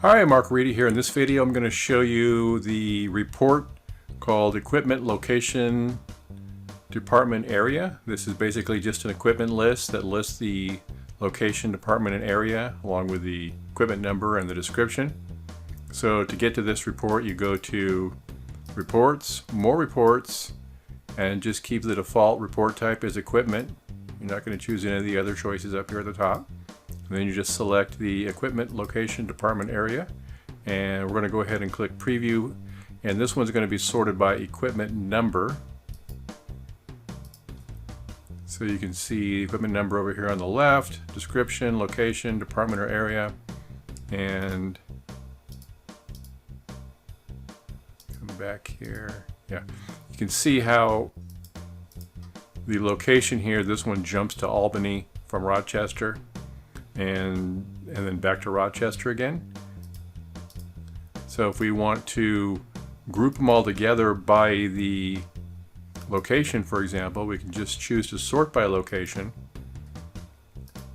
Hi, Mark Reedy here. In this video I'm going to show you the report called Equipment Location Department Area. This is basically just an equipment list that lists the location, department, and area along with the equipment number and the description. So to get to this report you go to Reports, More Reports, and just keep the default report type as equipment. You're not going to choose any of the other choices up here at the top. And then you just select the equipment location department area, and we're going to go ahead and click preview, and this one's going to be sorted by equipment number. So you can see equipment number over here on the left, description, location, department or area, and come back here. Yeah, you can see how the location here, this one jumps to Albany from Rochester. And then back to Rochester again. So if we want to group them all together by the location, for example, we can just choose to sort by location,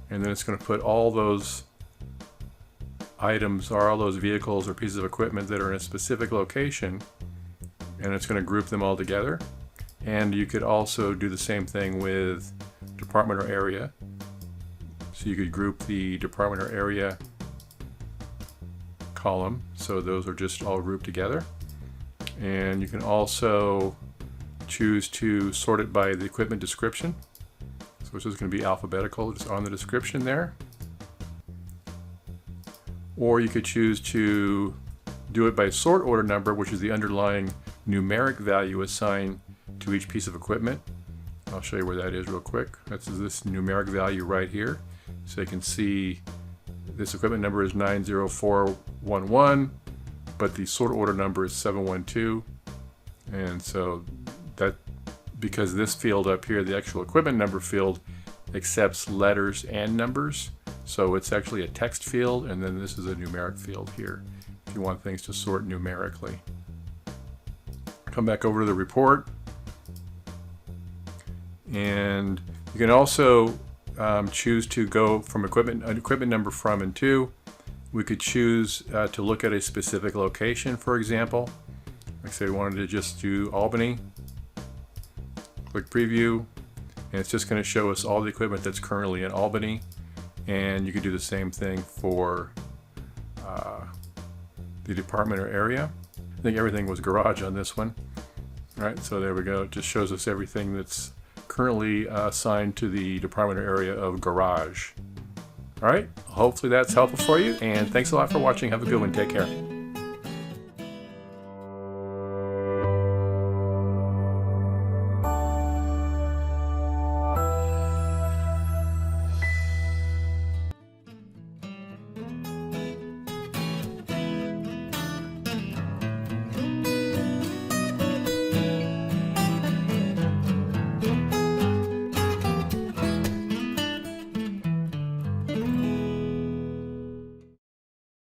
and then it's going to put all those items or all those vehicles or pieces of equipment that are in a specific location, and it's going to group them all together. And you could also do the same thing with department or area. So you could group the department or area column, so those are just all grouped together. And you can also choose to sort it by the equipment description. So this is going to be alphabetical, just on the description there. Or you could choose to do it by sort order number, which is the underlying numeric value assigned to each piece of equipment. I'll show you where that is real quick. That's this numeric value right here. So you can see this equipment number is 90411, but the sort order number is 712. And so that, because this field up here, the actual equipment number field, accepts letters and numbers. So it's actually a text field, and then this is a numeric field here if you want things to sort numerically. Come back over to the report. And you can also choose to go from equipment number from and to. We could choose to look at a specific location, for example. Like say we wanted to just do Albany. Click preview, and it's just going to show us all the equipment that's currently in Albany. And you could do the same thing for the department or area. I think everything was garage on this one. All right, so there we go. It just shows us everything that's currently assigned to the department or area of garage. All right, hopefully that's helpful for you, and thanks a lot for watching. Have a good one. Take care.